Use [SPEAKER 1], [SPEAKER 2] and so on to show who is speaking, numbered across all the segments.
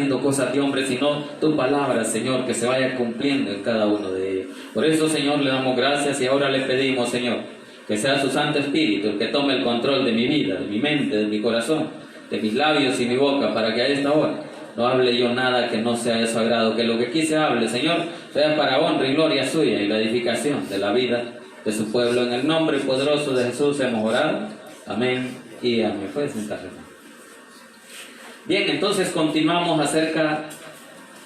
[SPEAKER 1] haciendo cosas de hombre, sino tu palabra, Señor, que se vaya cumpliendo en cada uno de ellos. Por eso, Señor, le damos gracias y ahora le pedimos, Señor, que sea su Santo Espíritu el que tome el control de mi vida, de mi mente, de mi corazón, de mis labios y mi boca, para que a esta hora no hable yo nada que no sea de su agrado, que lo que aquí se hable, Señor, sea para honra y gloria suya y la edificación de la vida de su pueblo. En el nombre poderoso de Jesús hemos orado. Amén y amén. Puede sentarse. Bien, entonces continuamos acerca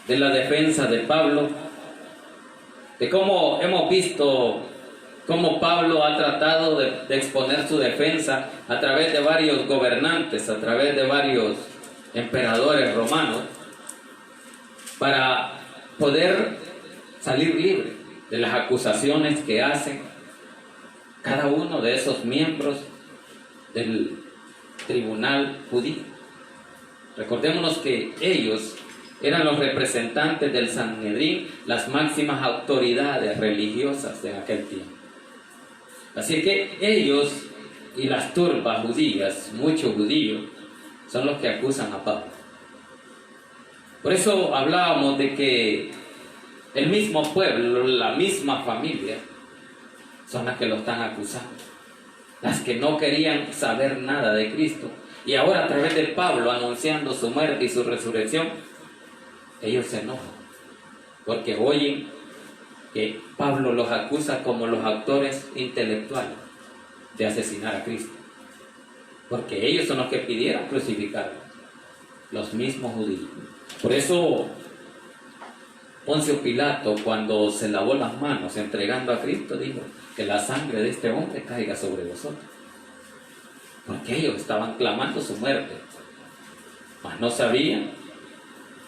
[SPEAKER 1] de la defensa de Pablo, de cómo hemos visto cómo Pablo ha tratado de exponer su defensa a través de varios gobernantes, a través de varios emperadores romanos, para poder salir libre de las acusaciones que hacen cada uno de esos miembros del tribunal judío. Recordémonos que ellos eran los representantes del Sanedrín, las máximas autoridades religiosas de aquel tiempo. Así que ellos y las turbas judías, muchos judíos, son los que acusan a Pablo. Por eso hablábamos de que el mismo pueblo, la misma familia, son las que lo están acusando. Las que no querían saber nada de Cristo. Y ahora a través de Pablo anunciando su muerte y su resurrección, ellos se enojan. Porque oyen que Pablo los acusa como los autores intelectuales de asesinar a Cristo. Porque ellos son los que pidieron crucificarlo. Los mismos judíos. Por eso Poncio Pilato, cuando se lavó las manos entregando a Cristo, dijo que la sangre de este hombre caiga sobre vosotros. Porque ellos estaban clamando su muerte, mas no sabían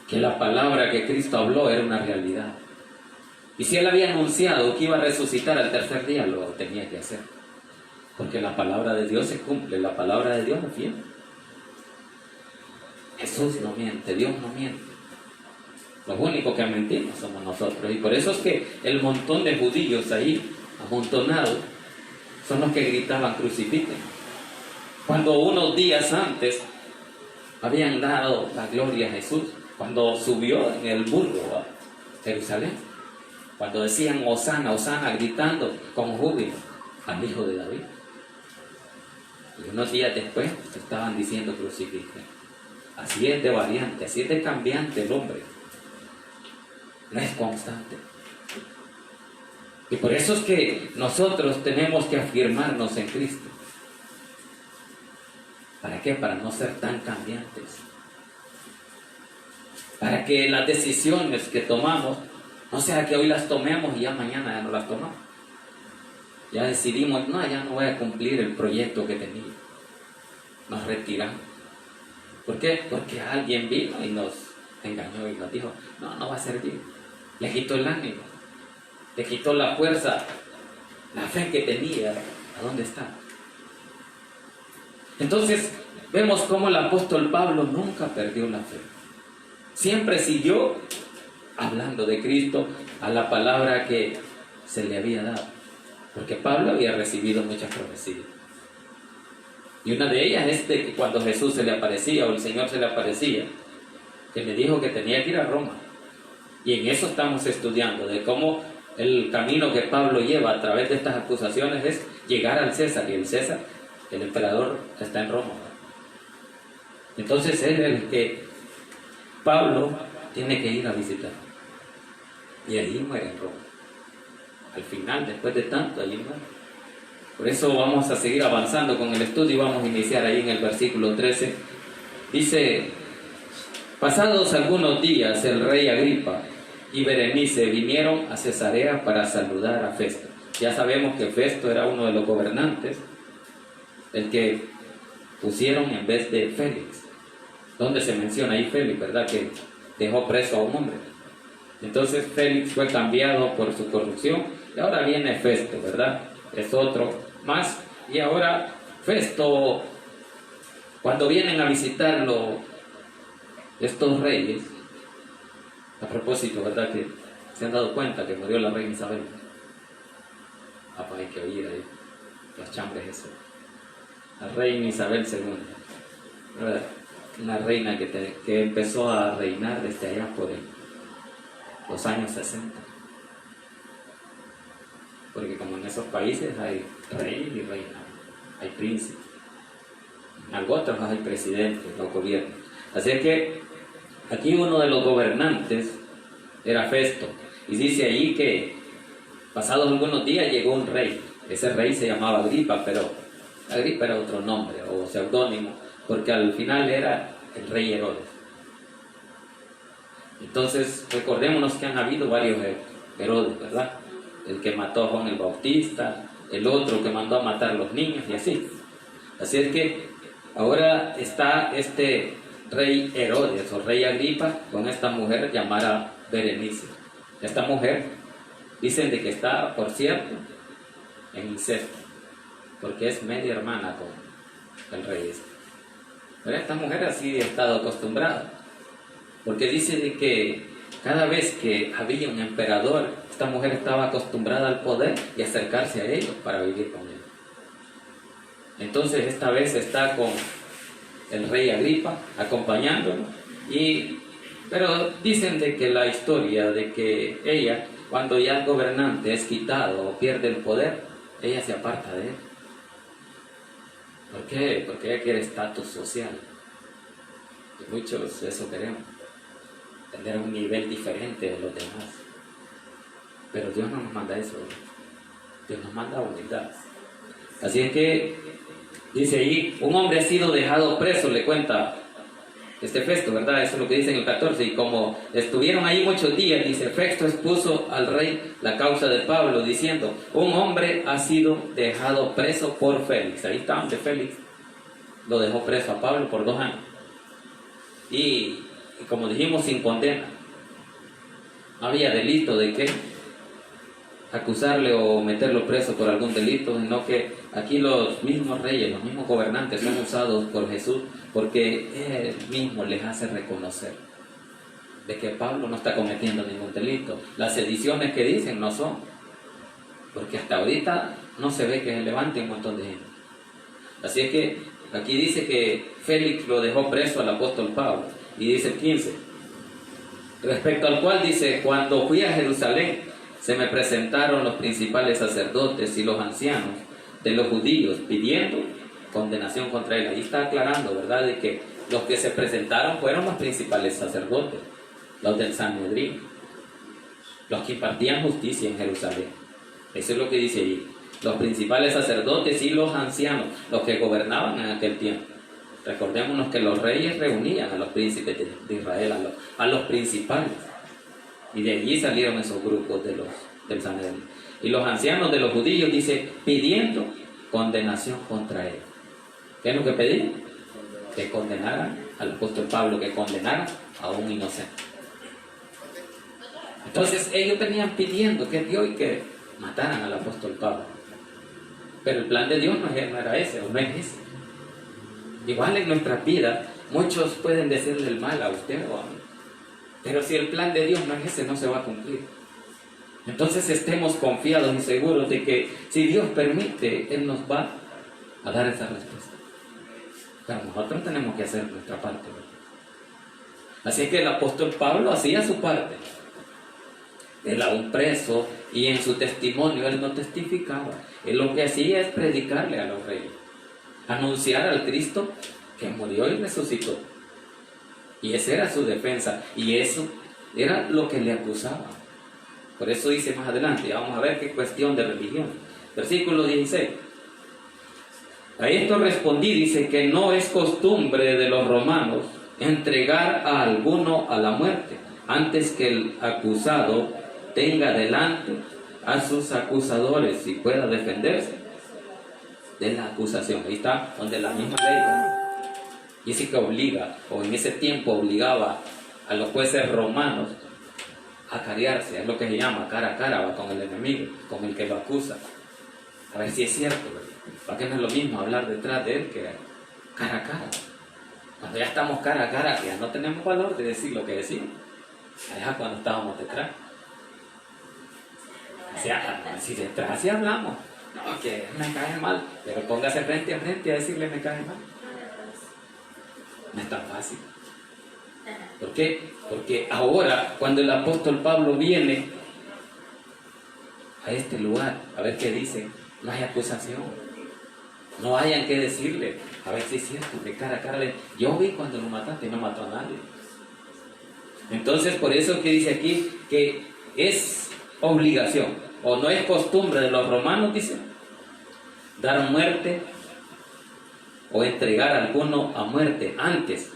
[SPEAKER 1] que la palabra que Cristo habló era una realidad. Y si él había anunciado que iba a resucitar al tercer día, lo tenía que hacer. Porque la palabra de Dios se cumple, la palabra de Dios es fiel. Jesús no miente, Dios no miente. Los únicos que mentimos somos nosotros. Y por eso es que el montón de judíos ahí, amontonados, son los que gritaban crucifiquen. Cuando unos días antes habían dado la gloria a Jesús, cuando subió en el burro a Jerusalén, cuando decían Hosana, Hosana, gritando con júbilo al Hijo de David. Y unos días después estaban diciendo crucifiquen. Así es de variante, así es de cambiante el hombre. No es constante. Y por eso es que nosotros tenemos que afirmarnos en Cristo. ¿Para qué? Para no ser tan cambiantes. Para que las decisiones que tomamos, no sea que hoy las tomemos y ya mañana ya no las tomamos. Ya decidimos, no, ya no voy a cumplir el proyecto que tenía. Nos retiramos. ¿Por qué? Porque alguien vino y nos engañó y nos dijo, no, no va a servir. Le quitó el ánimo, le quitó la fuerza, la fe que tenía. ¿A dónde está? Entonces, vemos cómo el apóstol Pablo nunca perdió la fe. Siempre siguió hablando de Cristo a la palabra que se le había dado. Porque Pablo había recibido muchas profecías. Y una de ellas es de que cuando Jesús se le aparecía, o el Señor se le aparecía, que le dijo que tenía que ir a Roma. Y en eso estamos estudiando, de cómo el camino que Pablo lleva a través de estas acusaciones es llegar al César. Y el César, el emperador, está en Roma. Entonces él es el que Pablo tiene que ir a visitar. Y allí muere en Roma. Al final, después de tanto, allí muere. Por eso vamos a seguir avanzando con el estudio y vamos a iniciar ahí en el versículo 13. Dice, pasados algunos días el rey Agripa y Berenice vinieron a Cesarea para saludar a Festo. Ya sabemos que Festo era uno de los gobernantes, el que pusieron en vez de Félix. Donde se menciona ahí Félix, ¿verdad? Que dejó preso a un hombre. Entonces Félix fue cambiado por su corrupción y ahora viene Festo, ¿verdad? Es otro más. Y ahora Festo, cuando vienen a visitarlo estos reyes, a propósito, ¿verdad? Que se han dado cuenta que murió la reina Isabel. Ah, pues hay que oír ahí los chambres eso. La reina Isabel II, ¿verdad? una reina que empezó a reinar desde allá por los años 60. Porque como en esos países hay rey y reina, hay príncipe. En otros hay presidentes, los gobiernos. Así es que aquí uno de los gobernantes era Festo. Y dice allí que pasados algunos días llegó un rey. Ese rey se llamaba Agripa, pero Agripa era otro nombre o seudónimo, porque al final era el rey Herodes. Entonces recordémonos que han habido varios Herodes, ¿verdad? El que mató a Juan el Bautista, el otro que mandó a matar a los niños y así. Así es que ahora está este rey Herodes o rey Agripa con esta mujer llamada Berenice. Esta mujer dicen de que está, por cierto, en incesto, porque es media hermana con el rey este. Pero esta mujer así ha estado acostumbrada, porque dice de que cada vez que había un emperador, esta mujer estaba acostumbrada al poder y acercarse a ellos para vivir con él. Entonces esta vez está con el rey Agripa acompañándolo, pero dicen de que la historia de que ella, cuando ya el gobernante es quitado o pierde el poder, ella se aparta de él. ¿Por qué? Porque ella quiere estatus social. Y muchos eso queremos, tener un nivel diferente de los demás. Pero Dios no nos manda eso, Dios nos manda humildad. Así es que dice ahí, un hombre ha sido dejado preso, le cuenta Festo, ¿verdad? Eso es lo que dice en el 14. Y como estuvieron ahí muchos días, dice, Festo expuso al rey la causa de Pablo, diciendo, un hombre ha sido dejado preso por Félix. Ahí está, donde Félix lo dejó preso a Pablo por 2 años. Y como dijimos, sin condena. No había delito de que acusarle o meterlo preso por algún delito, sino que aquí los mismos reyes, los mismos gobernantes son usados por Jesús porque Él mismo les hace reconocer de que Pablo no está cometiendo ningún delito. Las sediciones que dicen no son, porque hasta ahorita no se ve que se levante un montón de gente. Así es que aquí dice que Félix lo dejó preso al apóstol Pablo, y dice el 15, respecto al cual dice, cuando fui a Jerusalén, se me presentaron los principales sacerdotes y los ancianos de los judíos pidiendo condenación contra él. Ahí está aclarando, ¿verdad?, de que los que se presentaron fueron los principales sacerdotes, los del Sanedrín, los que impartían justicia en Jerusalén. Eso es lo que dice allí. Los principales sacerdotes y los ancianos, los que gobernaban en aquel tiempo. Recordémonos que los reyes reunían a los príncipes de Israel, a los principales. Y de allí salieron esos grupos del Sanedrín. Y los ancianos de los judíos, dice, pidiendo condenación contra él. ¿Qué es lo que pedían? Que condenaran al apóstol Pablo, que condenaran a un inocente. Entonces ellos venían pidiendo que Dios y que mataran al apóstol Pablo. Pero el plan de Dios no era ese, o no es ese. Igual en nuestra vida, muchos pueden decirle el mal a usted o a mí. Pero si el plan de Dios no es ese, no se va a cumplir. Entonces estemos confiados y seguros de que si Dios permite, Él nos va a dar esa respuesta. Pero nosotros tenemos que hacer nuestra parte, ¿verdad? Así que el apóstol Pablo hacía su parte. Él aún preso, y en su testimonio él no testificaba. Él lo que hacía es predicarle a los reyes, anunciar al Cristo que murió y resucitó. Y esa era su defensa, y eso era lo que le acusaba. Por eso dice más adelante, vamos a ver qué cuestión de religión. Versículo 16. A esto respondí, dice, que no es costumbre de los romanos entregar a alguno a la muerte, antes que el acusado tenga delante a sus acusadores y pueda defenderse de la acusación. Ahí está, donde la misma ley. Y ese que obliga, o en ese tiempo obligaba a los jueces romanos a carearse, es lo que se llama cara a cara con el enemigo, con el que lo acusa, a ver si es cierto, ¿verdad? Para que no es lo mismo hablar detrás de él que cara a cara. Cuando ya estamos cara a cara, que ya no tenemos valor de decir lo que decimos, allá cuando estábamos detrás. O sea, si detrás sí hablamos, no, que me cae mal, pero póngase frente a frente a decirle me cae mal. No es tan fácil. ¿Por qué? Porque ahora, cuando el apóstol Pablo viene a este lugar, a ver qué dice, no hay acusación. No hayan que decirle, a ver si es cierto, de cara a cara, yo vi cuando lo mataste y no mató a nadie. Entonces, por eso que dice aquí que es obligación, o no es costumbre de los romanos, dice, dar muerte o entregar a alguno a muerte antes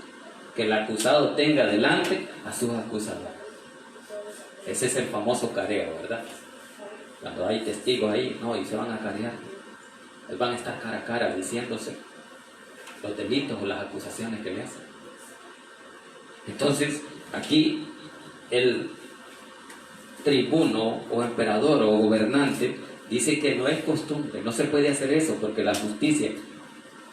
[SPEAKER 1] que el acusado tenga delante a sus acusadores. Ese es el famoso careo, ¿verdad? Cuando hay testigos ahí, no, y se van a carear. Van a estar cara a cara diciéndose los delitos o las acusaciones que le hacen. Entonces, aquí el tribuno o emperador o gobernante dice que no es costumbre, no se puede hacer eso porque la justicia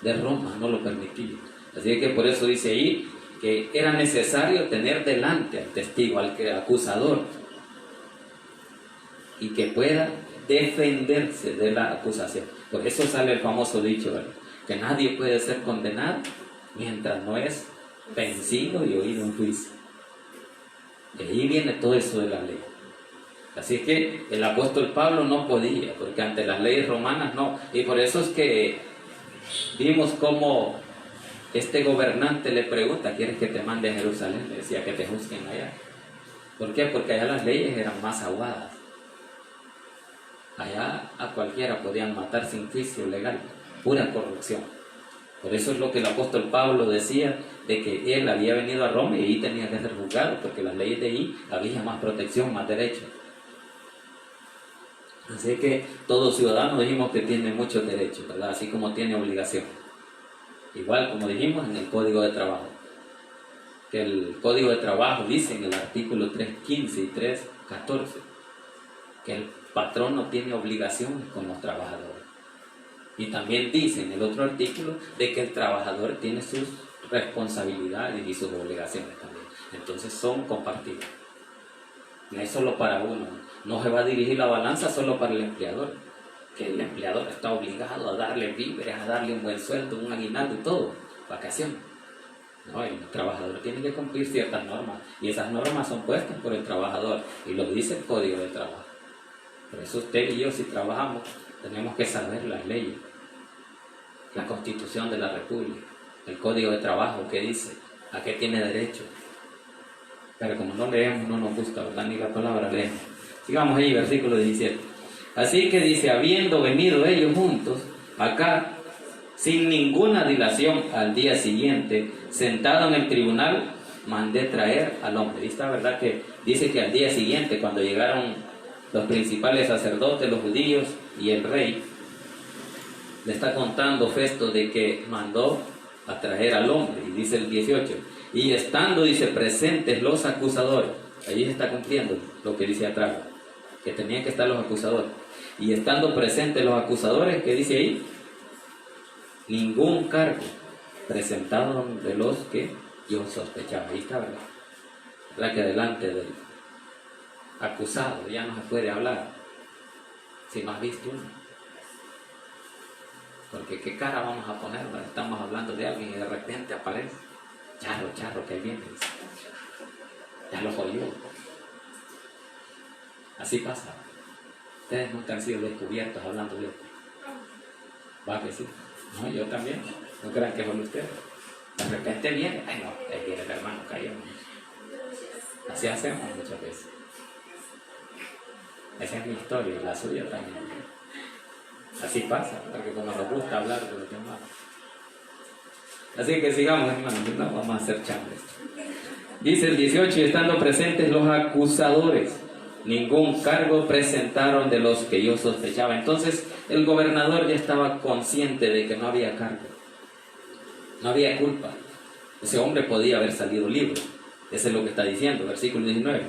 [SPEAKER 1] de Roma no lo permitía. Así que por eso dice ahí que era necesario tener delante al testigo, al acusador, y que pueda defenderse de la acusación. Por eso sale el famoso dicho, ¿verdad?, que nadie puede ser condenado mientras no es vencido y oído en juicio. Y ahí viene todo eso de la ley. Así que el apóstol Pablo no podía, porque ante las leyes romanas no. Y por eso es que vimos cómo este gobernante le pregunta, ¿quieres que te mande a Jerusalén? Le decía, que te juzguen allá. ¿Por qué? Porque allá las leyes eran más agudas. Allá a cualquiera podían matar sin juicio legal, pura corrupción. Por eso es lo que el apóstol Pablo decía, de que él había venido a Roma y ahí tenía que ser juzgado, porque las leyes de ahí había más protección, más derechos. Así que todo ciudadano dijimos que tiene muchos derechos, ¿verdad? Así como tiene obligación. Igual como dijimos en el Código de Trabajo, que el Código de Trabajo dice en el artículo 3.15 y 3.14 que el patrón no tiene obligaciones con los trabajadores. Y también dice en el otro artículo de que el trabajador tiene sus responsabilidades y sus obligaciones también. Entonces son compartidas. No es solo para uno. No se va a dirigir la balanza solo para el empleador, que el empleador está obligado a darle víveres, a darle un buen sueldo, un aguinaldo y todo, vacaciones. No, el trabajador tiene que cumplir ciertas normas, y esas normas son puestas por el trabajador, y lo dice el Código de Trabajo. Por eso usted y yo, si trabajamos, tenemos que saber las leyes, la Constitución de la República, el Código de Trabajo, que dice, a qué tiene derecho. Pero como no leemos, no nos gusta, ¿verdad? Ni la palabra leemos. Sigamos ahí, versículo 17. Así que dice, habiendo venido ellos juntos, acá, sin ninguna dilación, al día siguiente, sentado en el tribunal, mandé traer al hombre. Y está, ¿verdad?, que dice que al día siguiente, cuando llegaron los principales sacerdotes, los judíos y el rey, le está contando Festo de que mandó a traer al hombre. Y dice el 18, y estando, dice, presentes los acusadores, ahí está cumpliendo lo que dice atrás, que tenían que estar los acusadores. Y estando presentes los acusadores, ¿qué dice ahí? Ningún cargo presentado de los que yo sospechaba. Ahí está, ¿verdad? ¿Verdad que delante del acusado ya no se puede hablar si no has visto uno? Porque ¿qué cara vamos a poner? Estamos hablando de alguien y de repente aparece charro, que viene, ya lo oyó. Así pasa. Ustedes nunca han sido descubiertos hablando de esto. ¿Va que sí? No, yo también. No crean que son ustedes. De repente viene, ay no, ahí viene el hermano, callamos. Así hacemos muchas veces. Esa es mi historia y la suya también. Así pasa, porque como nos gusta hablar de los demás. Así que sigamos, hermanos, no vamos a hacer chambres. Dice el 18, y estando presentes los acusadores, ningún cargo presentaron de los que yo sospechaba. Entonces el gobernador ya estaba consciente de que no había cargo, no había culpa. Ese hombre podía haber salido libre. Eso es lo que está diciendo, versículo 19.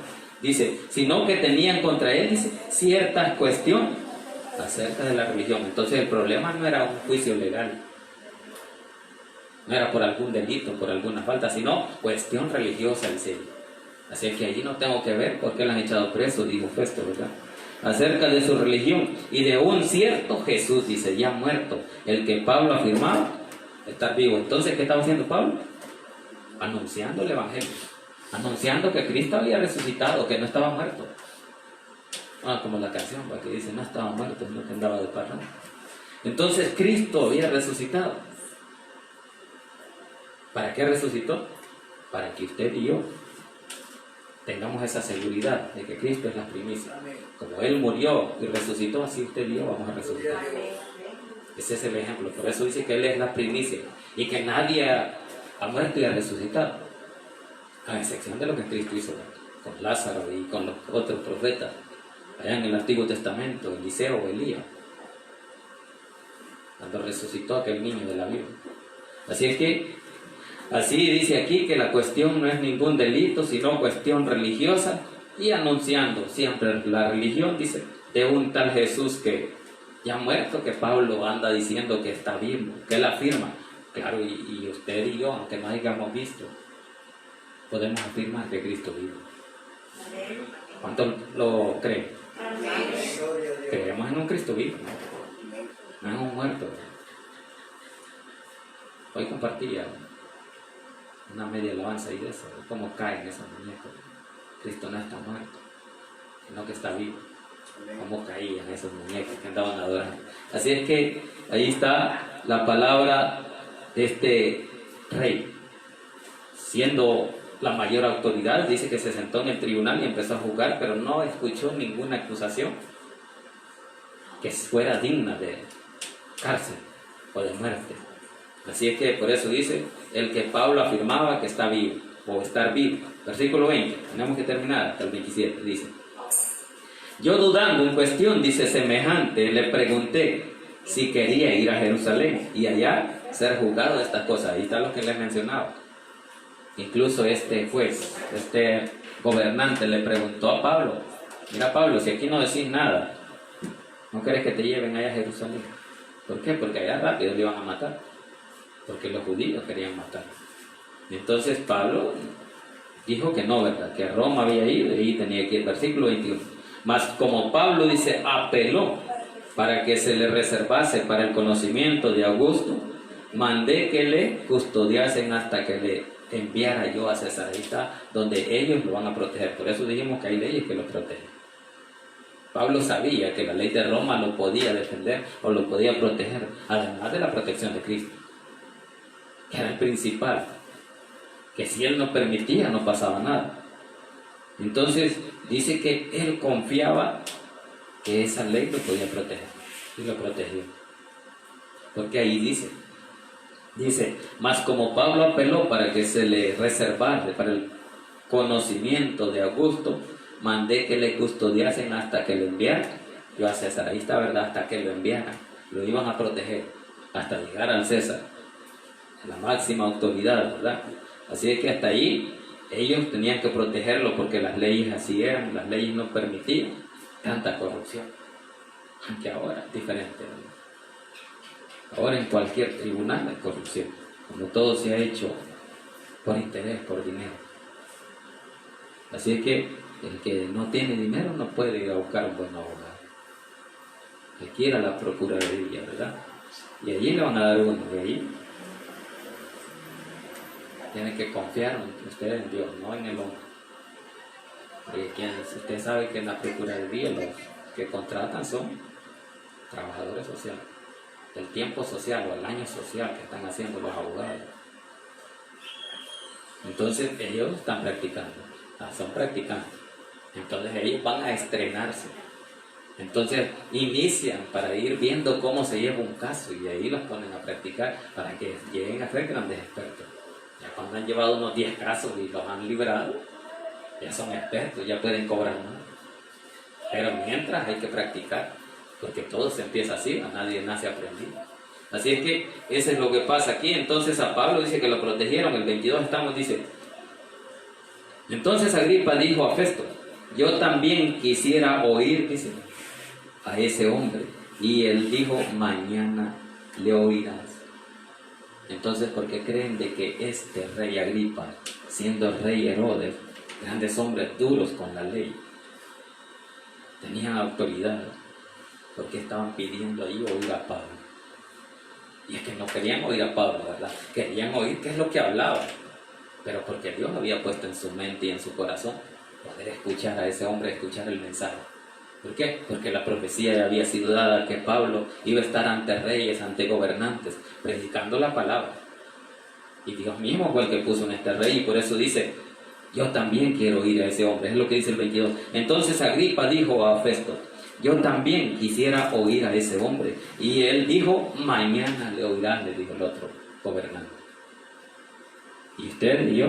[SPEAKER 1] Dice, sino que tenían contra él, dice, ciertas cuestiones acerca de la religión. Entonces el problema no era un juicio legal, no era por algún delito, por alguna falta, sino cuestión religiosa, dice él. Así que allí no tengo que ver por qué le han echado preso, dijo Festo, ¿verdad? Acerca de su religión y de un cierto Jesús, dice, ya muerto, el que Pablo afirmaba estar vivo. Entonces, ¿qué estaba haciendo Pablo? anunciando el Evangelio, anunciando que Cristo había resucitado, que no estaba muerto. Como la canción, que dice, no estaba muerto, sino que andaba de parranda. Entonces Cristo había resucitado. ¿Para qué resucitó? Para que usted y yo tengamos esa seguridad de que Cristo es la primicia. Como Él murió y resucitó, así usted y yo vamos a resucitar. Ese es el ejemplo. Por eso dice que Él es la primicia y que nadie ha muerto y ha resucitado, a excepción de lo que Cristo hizo con Lázaro y con los otros profetas allá en el Antiguo Testamento, Eliseo o Elías, cuando resucitó aquel niño de la Biblia. Así es que, así dice aquí que la cuestión no es ningún delito, sino cuestión religiosa, y anunciando siempre la religión, dice, de un tal Jesús que ya muerto, que Pablo anda diciendo que está vivo, que él afirma. Claro, y usted y yo, aunque no hayamos visto, podemos afirmar que Cristo vive. ¿Cuánto lo creen? Creemos en un Cristo vivo, no en un muerto. Hoy compartía una media alabanza y de eso, cómo caen esos muñecos. Cristo no está muerto, sino que está vivo. Cómo caían esos muñecos que andaban adorando. Así es que ahí está la palabra de este rey, siendo la mayor autoridad. Dice que se sentó en el tribunal y empezó a juzgar, pero no escuchó ninguna acusación que fuera digna de cárcel o de muerte. Así es que por eso dice el que Pablo afirmaba que está vivo o estar vivo. Versículo 20, tenemos que terminar hasta el 27, dice: yo dudando en cuestión, dice, semejante, le pregunté si quería ir a Jerusalén y allá ser juzgado de estas cosas. Ahí está lo que les mencionaba. Incluso este juez, este gobernante le preguntó a Pablo: mira, Pablo, si aquí no decís nada, ¿no querés que te lleven allá a Jerusalén? ¿Por qué? Porque allá rápido le iban a matar, porque los judíos querían matar. Entonces Pablo dijo que no, ¿verdad? Que a Roma había ido y ahí tenía que ir. Versículo 21. Mas como Pablo dice, apeló para que se le reservase para el conocimiento de Augusto, mandé que le custodiasen hasta que le enviara yo a César. Ahí está donde ellos lo van a proteger. Por eso dijimos que hay leyes que lo protegen. Pablo sabía que la ley de Roma lo podía defender o lo podía proteger, además de la protección de Cristo, que era el principal, que si él no permitía no pasaba nada. Entonces dice que él confiaba que esa ley lo podía proteger y lo protegió, porque ahí dice, mas como Pablo apeló para que se le reservase para el conocimiento de Augusto, mandé que le custodiasen hasta que lo enviaran yo a César. Ahí está, ¿verdad? Hasta que lo enviaran, lo iban a proteger hasta llegar al César, la máxima autoridad, ¿verdad? Así es que hasta ahí ellos tenían que protegerlo, porque las leyes así eran, las leyes no permitían tanta corrupción. Aunque ahora es diferente, ¿verdad? Ahora en cualquier tribunal hay corrupción, como todo se ha hecho por interés, por dinero. Así es que el que no tiene dinero no puede ir a buscar un buen abogado. El que ir a la procuraduría, ¿verdad? Y allí le van a dar uno, de ahí tiene que confiar usted en Dios, no en el hombre. Porque usted sabe que en la procuraduría los que contratan son trabajadores sociales, del tiempo social o el año social que están haciendo los abogados. Entonces ellos están practicando, son practicantes. Entonces ellos van a estrenarse. Entonces inician para ir viendo cómo se lleva un caso y ahí los ponen a practicar para que lleguen a ser grandes expertos. Ya cuando han llevado unos 10 casos y los han librado, ya son expertos, ya pueden cobrar más. Pero mientras hay que practicar, porque todo se empieza así, a nadie nace aprendido. Así es que eso es lo que pasa aquí. Entonces a Pablo dice que lo protegieron. El 22 estamos, dice: entonces Agripa dijo a Festo: yo también quisiera oír, dice, a ese hombre. Y él dijo: mañana le oirás. Entonces, ¿por qué creen de que este rey Agripa, siendo el rey Herodes, grandes hombres duros con la ley, tenían autoridad? Porque estaban pidiendo ahí oír a Pablo. Y es que no querían oír a Pablo, ¿verdad? Querían oír qué es lo que hablaba. pero porque Dios había puesto en su mente y en su corazón poder escuchar a ese hombre, escuchar el mensaje. ¿Por qué? Porque la profecía ya había sido dada que Pablo iba a estar ante reyes, ante gobernantes, predicando la palabra. Y Dios mismo fue el que puso en este rey, y por eso dice, yo también quiero oír a ese hombre. Es lo que dice el 22. Entonces Agripa dijo a Festo, yo también quisiera oír a ese hombre. Y él dijo, mañana le oirán, le dijo el otro gobernante. Y usted y yo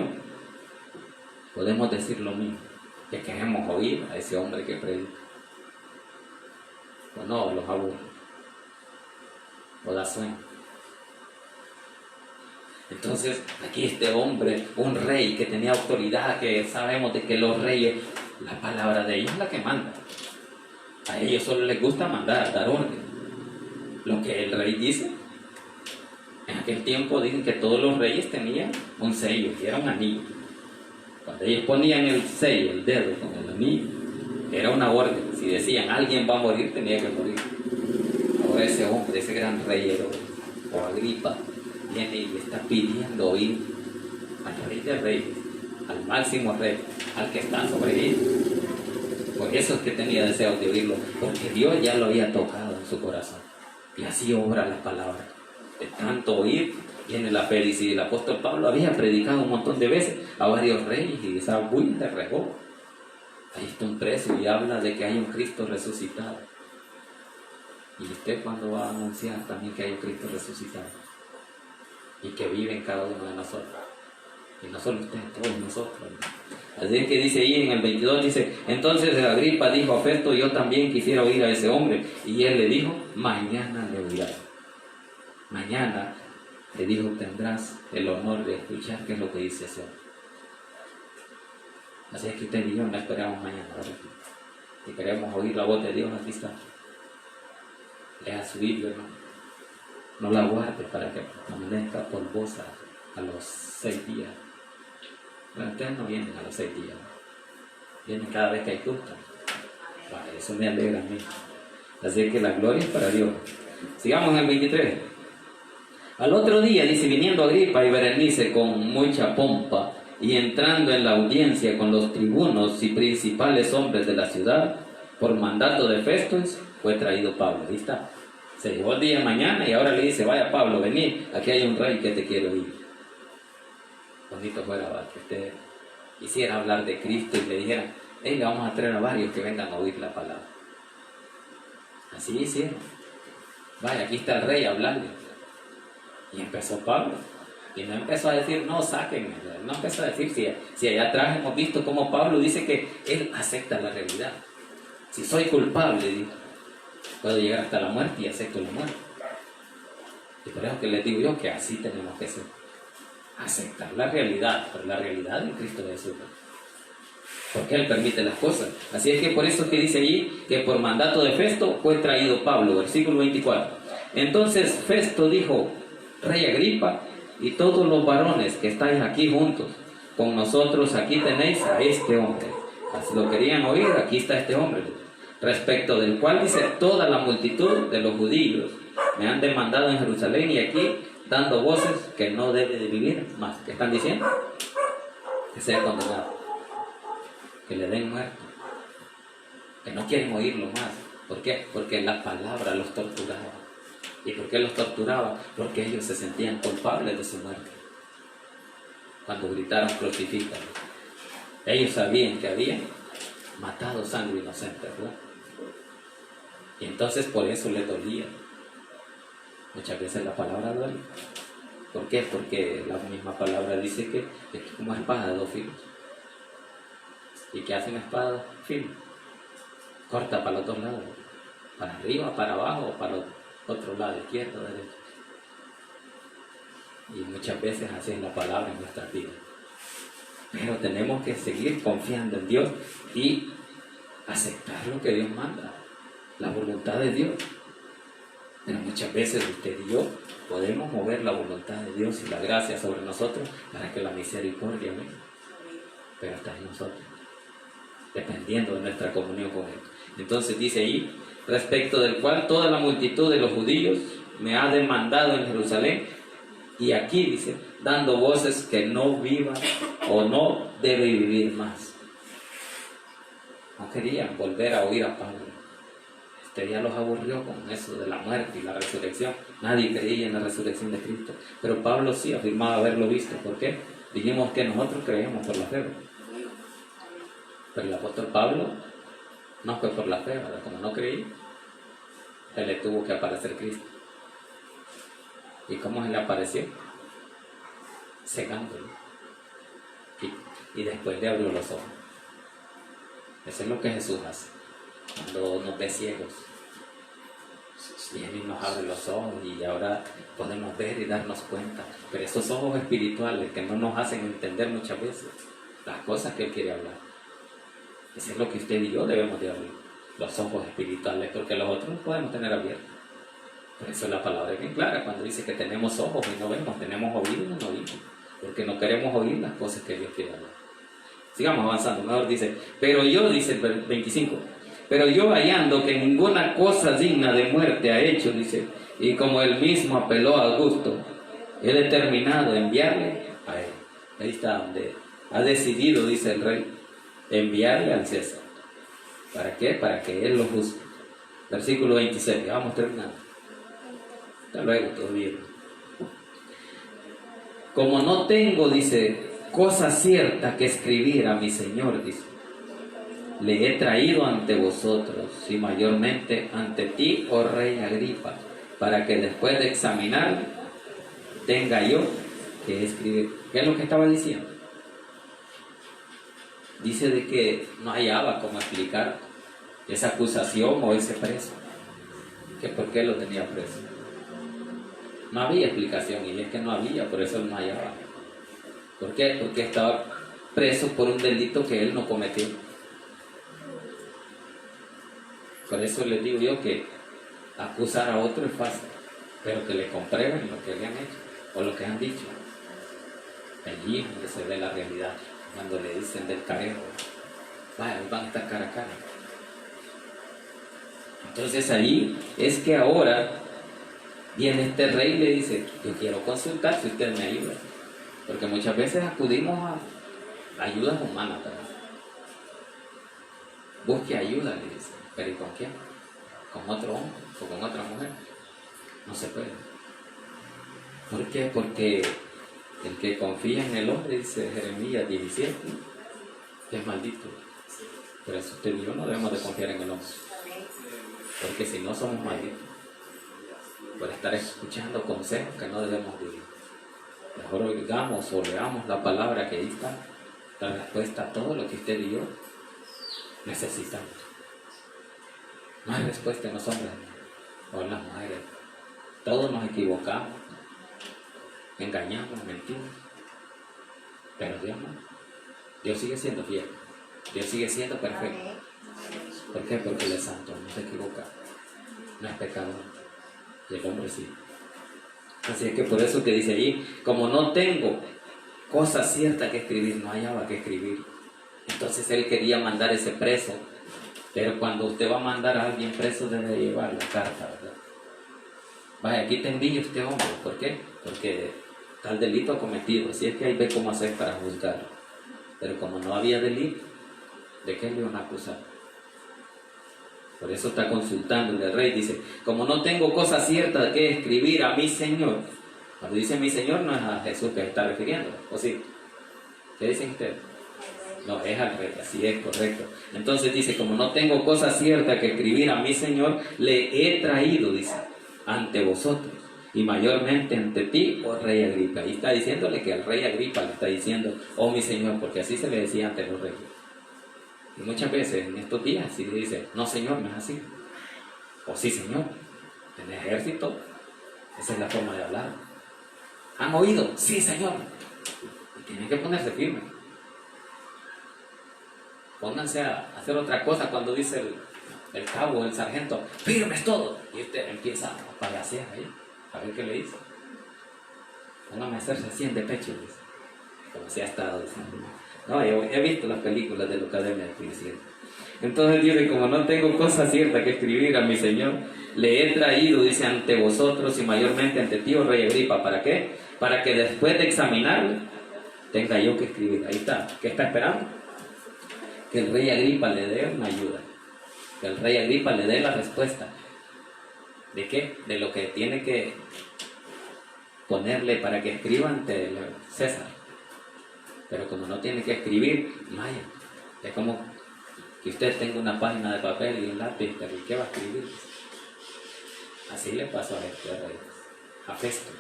[SPEAKER 1] podemos decir lo mismo, que queremos oír a ese hombre que predica. O no, los aburre, o da sueño. Entonces, aquí este hombre, un rey que tenía autoridad, que sabemos de que los reyes, la palabra de ellos es la que manda. A ellos solo les gusta mandar, dar orden. Lo que el rey dice, en aquel tiempo dicen que todos los reyes tenían un sello, y era un anillo. Cuando ellos ponían el sello, el dedo con el anillo, era una orden. Si decían alguien va a morir, tenía que morir. Ahora ese hombre, ese gran rey Herodes, o Agripa, viene y le está pidiendo oír al rey de reyes, al máximo rey, al que está sobre él. Por eso es que tenía deseo de oírlo, porque Dios ya lo había tocado en su corazón. Y así obra la palabra. De tanto oír, viene la fe. Y el apóstol Pablo había predicado un montón de veces a varios reyes y esa bulla le regó. Ahí está un preso y habla de que hay un Cristo resucitado. Y usted cuando va a anunciar también que hay un Cristo resucitado y que vive en cada uno de nosotros. Y no solo usted, todos nosotros. Así es que dice ahí en el 22, dice, entonces Agripa dijo a Festo, yo también quisiera oír a ese hombre. Y él le dijo, mañana le oirás. Mañana, le dijo, tendrás el honor de escuchar qué es lo que dice ese hombre. Así es que usted y yo no esperamos mañana, ¿verdad? Si queremos oír la voz de Dios, aquí está. Lea su Biblia, hermano. No la guarde para que amanezca polvosa a los 6 días. Bueno, ustedes no vienen a los 6 días, ¿no? Vienen cada vez que hay culto. Vale, eso me alegra a mí. Así que la gloria es para Dios. Sigamos en el 23. Al otro día, dice, viniendo Agripa y Berenice con mucha pompa y entrando en la audiencia con los tribunos y principales hombres de la ciudad, por mandato de Festo, fue traído Pablo. Ahí está. Se llegó el día de mañana y ahora le dice, vaya Pablo, vení, aquí hay un rey que te quiere oír. Bonito fuera, ¿va? Que usted quisiera hablar de Cristo y le dijera, hey, vamos a traer a varios que vengan a oír la palabra. Así hicieron. Vaya, aquí está el rey hablando. Y empezó Pablo. Y no empezó a decir, no, sáquenme. No empezó a decir, si allá atrás hemos visto cómo Pablo dice que él acepta la realidad. Si soy culpable, dijo, puedo llegar hasta la muerte y acepto la muerte. Y por eso que les digo yo que así tenemos que ser. Aceptar la realidad, pero la realidad de Cristo Jesús. Porque Él permite las cosas. Así es que por eso que dice allí que por mandato de Festo fue traído Pablo, versículo 24. Entonces Festo dijo, Rey Agripa y todos los varones que estáis aquí juntos con nosotros, aquí tenéis a este hombre. Si lo querían oír, aquí está este hombre, respecto del cual dice toda la multitud de los judíos me han demandado en Jerusalén y aquí dando voces que no debe de vivir más. ¿Qué están diciendo? Que sea condenado, que le den muerto, que no quieren oírlo más. ¿Por qué? Porque la palabra los torturaba. ¿Y por qué los torturaba? Porque ellos se sentían culpables de su muerte. Cuando gritaron crucifícalo, ellos sabían que habían matado sangre inocente, ¿verdad? Y entonces por eso les dolía. Muchas veces la palabra duele. ¿Por qué? Porque la misma palabra dice que es como espada de 2 filos. ¿Y qué hace una espada de 2 filos? Corta para los 2 lados. Para arriba, para abajo, o para los otro lado, izquierdo, derecho. Y muchas veces así es la palabra en nuestras vidas. Pero tenemos que seguir confiando en Dios y aceptar lo que Dios manda, la voluntad de Dios. Pero muchas veces usted y yo podemos mover la voluntad de Dios y la gracia sobre nosotros para que la misericordia venga. Pero está en nosotros, dependiendo de nuestra comunión con Él. Entonces dice ahí, respecto del cual toda la multitud de los judíos me ha demandado en Jerusalén Y aquí dice, dando voces que no viva o no debe vivir más. No querían volver a oír a Pablo. Ya los aburrió con eso de la muerte y la resurrección. Nadie creía en la resurrección de Cristo. Pero Pablo sí afirmaba haberlo visto. ¿Por qué? Dijimos que nosotros creíamos por la fe. Pero el apóstol Pablo no fue por la fe, ¿verdad? Como no creía, se le tuvo que aparecer Cristo. ¿Y cómo se le apareció? Cegándolo. Y después le abrió los ojos. Eso es lo que Jesús hace cuando nos ve ciegos. Viene y nos abre los ojos y ahora podemos ver y darnos cuenta. Pero esos ojos espirituales que no nos hacen entender muchas veces las cosas que Él quiere hablar. Eso es lo que usted y yo debemos de abrir. Los ojos espirituales, porque los otros los podemos tener abiertos. Por eso la palabra es bien clara cuando dice que tenemos ojos y no vemos, tenemos oídos y no oímos. Porque no queremos oír las cosas que Dios quiere hablar. Sigamos avanzando. Mejor dice, pero yo, dice el 25, pero yo hallando que ninguna cosa digna de muerte ha hecho, dice, y como él mismo apeló a Augusto, he determinado enviarle a él. Ahí está donde ha decidido, dice el rey, enviarle al César. ¿Para qué? Para que él lo juzgue. Versículo 26, ya vamos terminando. Hasta luego, todo bien. Como no tengo, dice, cosa cierta que escribir a mi Señor, dice, le he traído ante vosotros y mayormente ante ti, oh rey Agripa, para que después de examinar tenga yo que escribir. ¿Qué es lo que estaba diciendo? Dice de que no hallaba cómo explicar esa acusación o ese preso, que por qué lo tenía preso. No había explicación, y es que no había, por eso él no hallaba. ¿Por qué? Porque estaba preso por un delito que él no cometió. Por eso les digo yo que acusar a otro es fácil, pero que le comprueben lo que le han hecho o lo que han dicho. Allí es donde se ve la realidad, cuando le dicen del carejo, vaya, van a estar cara a cara. Entonces allí es que ahora viene este rey y le dice, yo quiero consultar si usted me ayuda, porque muchas veces acudimos a ayudas humanas, ¿verdad? Busque ayuda, le dice. ¿Pero y con quién? ¿Con otro hombre o con otra mujer? No se puede. ¿Por qué? Porque el que confía en el hombre, dice Jeremías 17, es maldito. Por eso usted y yo no debemos de confiar en el hombre. Porque si no somos malditos. Por estar escuchando consejos que no debemos vivir. Mejor oigamos o leamos la palabra que ahí está. La respuesta a todo lo que usted y yo necesitamos. No hay respuesta en los hombres o en las mujeres. Todos nos equivocamos, engañamos, mentimos. Pero Dios no. Dios sigue siendo fiel. Dios sigue siendo perfecto. ¿Por qué? Porque Él es santo, no se equivoca. No es pecador. Y el hombre sí. Así es que por eso que dice allí, como no tengo cosa cierta que escribir, no hallaba que escribir. Entonces Él quería mandar ese preso. Pero cuando usted va a mandar a alguien preso, debe llevar la carta, ¿verdad? Vaya, aquí te envío este hombre. ¿Por qué? Porque tal delito ha cometido. Así es que ahí ve cómo hacer para juzgar. Pero como no había delito, ¿de qué le iban a acusar? Por eso está consultando el rey. Dice, como no tengo cosa cierta que escribir a mi Señor. Cuando dice mi Señor, no es a Jesús que se está refiriendo. ¿O sí? ¿Qué dicen ustedes? No, es al rey, así es, correcto. Entonces dice, como no tengo cosa cierta que escribir a mi Señor, le he traído, dice, ante vosotros, y mayormente ante ti, oh rey Agripa. Y está diciéndole que al rey Agripa le está diciendo, oh mi Señor, porque así se le decía ante los reyes. Y muchas veces en estos días, si le dice, no Señor, no es así. O sí Señor, en el ejército, esa es la forma de hablar. ¿Han oído? Sí Señor. Y tienen que ponerse firmes. Pónganse a hacer otra cosa cuando dice el cabo o el sargento, firmes todo. Y usted empieza a palacear ahí, a ver qué le dice. Pónganme a hacerse 100 de pecho, dice. Como se ha estado diciendo. No, yo he visto las películas de la Academia de Policía. Entonces dice, como no tengo cosa cierta que escribir a mi Señor, le he traído, dice, ante vosotros y mayormente ante ti, oh rey Agripa. ¿Para qué? Para que después de examinarle, tenga yo que escribir. Ahí está. ¿Qué está esperando? Que el rey Agripa le dé una ayuda. Que el rey Agripa le dé la respuesta. ¿De qué? De lo que tiene que ponerle para que escriba ante el César. Pero como no tiene que escribir, vaya. Es como que usted tenga una página de papel y un lápiz, pero ¿qué va a escribir? Así le pasó a este rey, a Festo.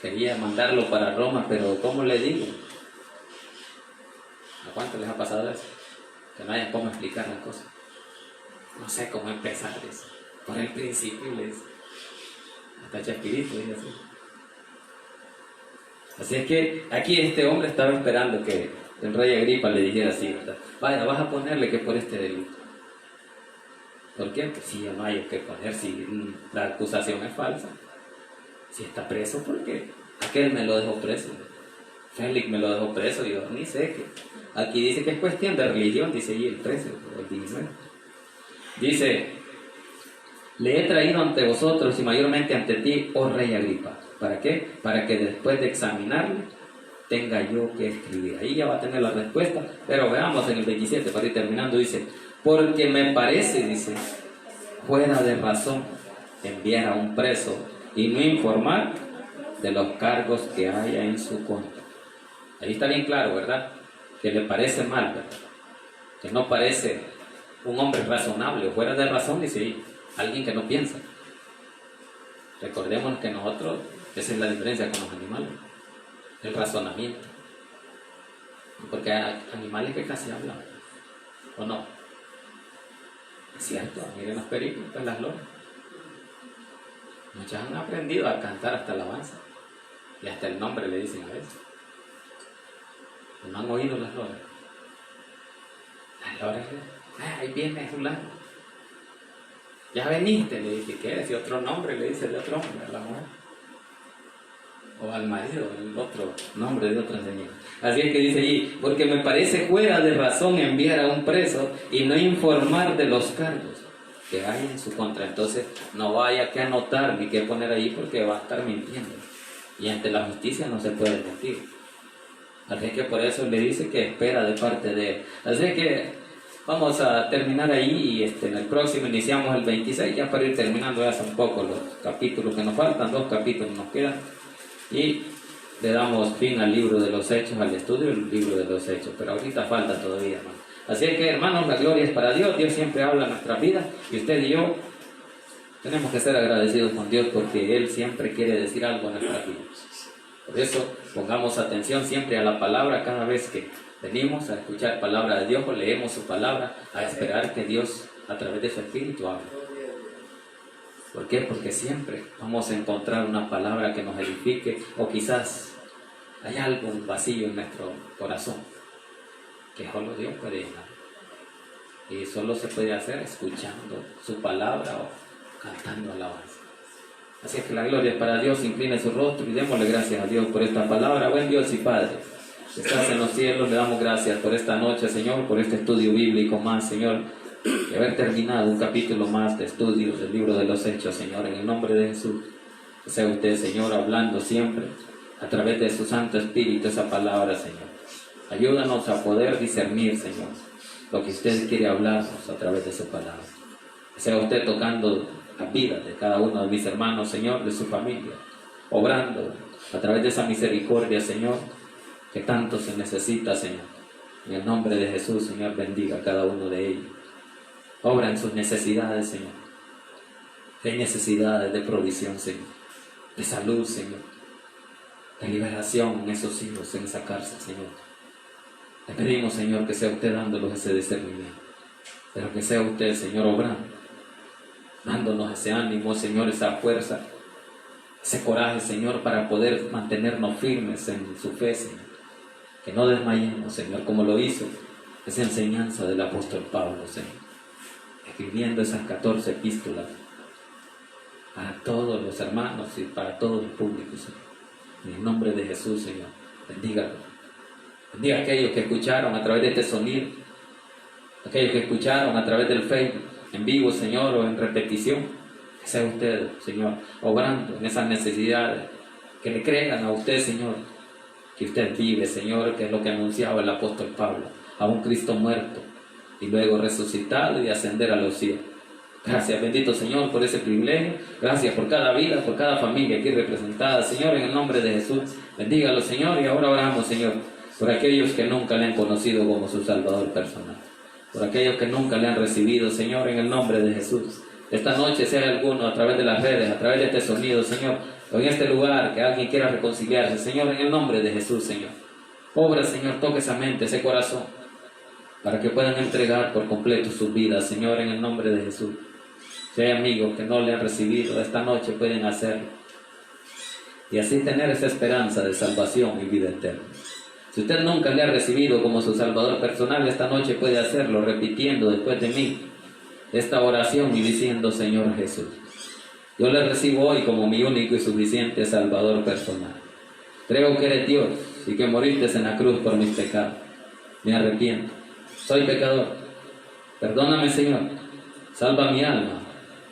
[SPEAKER 1] Quería mandarlo para Roma, pero ¿cómo le digo? ¿A cuánto les ha pasado eso? Que no hayan cómo explicar las cosas. No sé cómo empezar eso. Por el principio les hasta Chespirito y así. Así es que aquí este hombre estaba esperando que el rey Agripa le dijera así, ¿verdad? Vaya, vas a ponerle que por este delito. ¿Por qué? Pues si ya no hay que poner, si la acusación es falsa. Si está preso, ¿por qué? Aquel me lo dejó preso. Félix me lo dejó preso, yo ni sé qué. Aquí dice que es cuestión de religión, dice allí el 13 o el 19. Dice, le he traído ante vosotros y mayormente ante ti, oh rey Agripa. ¿Para qué? Para que después de examinarle, tenga yo que escribir. Ahí ya va a tener la respuesta, pero veamos en el 27, para ir terminando, dice, porque me parece, dice, fuera de razón enviar a un preso y no informar de los cargos que haya en su contra. Ahí está bien claro, ¿verdad? Que le parece mal, ¿verdad? Que no parece un hombre razonable, fuera de razón, dice ahí, alguien que no piensa. Recordemos que nosotros, esa es la diferencia con los animales, el razonamiento. Porque hay animales que casi hablan, ¿o no? Es cierto, miren los pericos, pues las loras. Muchas han aprendido a cantar hasta alabanza, y hasta el nombre le dicen a veces. ¿No han oído las loras? Las loras, ahí viene fulano. Ya veniste, le dice, ¿qué es? Y otro nombre le dice de otro hombre a la mujer. O al marido, el otro nombre de otra señora. Así es que dice allí, porque me parece fuera de razón enviar a un preso y no informar de los cargos que hay en su contra. Entonces no vaya que anotar ni que poner ahí porque va a estar mintiendo. Y ante la justicia no se puede mentir. Así que por eso le dice que espera de parte de él. Así que vamos a terminar ahí y en el próximo iniciamos el 26, ya para ir terminando ya son pocos los capítulos que nos faltan, 2 capítulos nos quedan. Y le damos fin al libro de los Hechos, al estudio del libro de los Hechos, pero ahorita falta todavía, hermano. Así que, hermanos, la gloria es para Dios. Dios siempre habla en nuestras vidas y usted y yo tenemos que ser agradecidos con Dios porque Él siempre quiere decir algo en nuestras vidas. Por eso pongamos atención siempre a la palabra cada vez que venimos a escuchar palabra de Dios o leemos su palabra, a esperar que Dios a través de su Espíritu hable. ¿Por qué? Porque siempre vamos a encontrar una palabra que nos edifique o quizás hay algo vacío en nuestro corazón que solo Dios puede llenar. Y solo se puede hacer escuchando su palabra o cantando alabanza. Así es que la gloria es para Dios. Incline su rostro y démosle gracias a Dios por esta palabra. Buen Dios y Padre, que estás en los cielos, le damos gracias por esta noche, Señor, por este estudio bíblico más, Señor, y haber terminado un capítulo más de estudio del libro de los Hechos, Señor, en el nombre de Jesús. Que sea usted, Señor, hablando siempre a través de su Santo Espíritu esa palabra, Señor. Ayúdanos a poder discernir, Señor, lo que usted quiere hablarnos a través de su palabra. Que sea usted tocando la vida de cada uno de mis hermanos, Señor, de su familia, obrando a través de esa misericordia, Señor, que tanto se necesita, Señor. En el nombre de Jesús, Señor, bendiga a cada uno de ellos. Obra en sus necesidades, Señor. Hay necesidades de provisión, Señor, de salud, Señor, de liberación en esos hijos, en esa cárcel, Señor. Le pedimos, Señor, que sea usted dándolos ese discernimiento, pero que sea usted, Señor, obrando, dándonos ese ánimo, Señor, esa fuerza, ese coraje, Señor, para poder mantenernos firmes en su fe, Señor. Que no desmayemos, Señor, como lo hizo esa enseñanza del apóstol Pablo, Señor, escribiendo esas 14 epístolas para todos los hermanos y para todo el público, Señor. En el nombre de Jesús, Señor, bendígalo. Bendiga a aquellos que escucharon a través de este sonido, aquellos que escucharon a través del Facebook, en vivo, Señor, o en repetición. Que sea usted, Señor, obrando en esas necesidades. Que le crean a usted, Señor, que usted vive, Señor, que es lo que anunciaba el apóstol Pablo, a un Cristo muerto y luego resucitado y ascender a los cielos. Gracias, bendito Señor, por ese privilegio. Gracias por cada vida, por cada familia aquí representada, Señor, en el nombre de Jesús. Bendígalo, Señor, y ahora oramos, Señor, por aquellos que nunca le han conocido como su Salvador personal, por aquellos que nunca le han recibido, Señor, en el nombre de Jesús. Esta noche, sea alguno a través de las redes, a través de este sonido, Señor, o en este lugar, que alguien quiera reconciliarse, Señor, en el nombre de Jesús, Señor. Obra, Señor, toque esa mente, ese corazón, para que puedan entregar por completo sus vidas, Señor, en el nombre de Jesús. Si hay amigos que no le han recibido, esta noche pueden hacerlo, y así tener esa esperanza de salvación y vida eterna. Si usted nunca le ha recibido como su Salvador personal, esta noche puede hacerlo repitiendo después de mí esta oración y diciendo: Señor Jesús, yo le recibo hoy como mi único y suficiente Salvador personal. Creo que eres Dios y que moriste en la cruz por mis pecados. Me arrepiento, soy pecador. Perdóname, Señor. Salva mi alma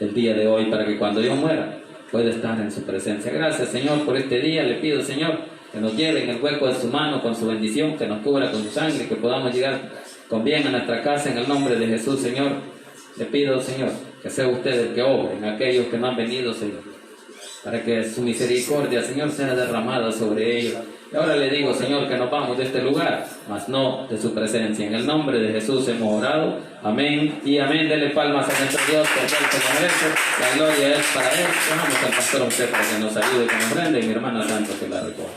[SPEAKER 1] el día de hoy para que cuando yo muera pueda estar en su presencia. Gracias, Señor, por este día. Le pido, Señor, que nos lleve en el hueco de su mano con su bendición, que nos cubra con su sangre, que podamos llegar con bien a nuestra casa en el nombre de Jesús, Señor. Le pido, Señor, que sea usted el que obre en aquellos que no han venido, Señor, para que su misericordia, Señor, sea derramada sobre ellos. Y ahora le digo, Señor, que nos vamos de este lugar, mas no de su presencia. En el nombre de Jesús hemos orado. Amén y amén. Dele palmas a nuestro Dios, que es el que se merece. La gloria es para Él. Llamamos al pastor a usted para que nos ayude con ofrenda, y mi hermana Santo que la recoja.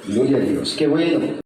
[SPEAKER 2] Gloria a Dios, qué bueno.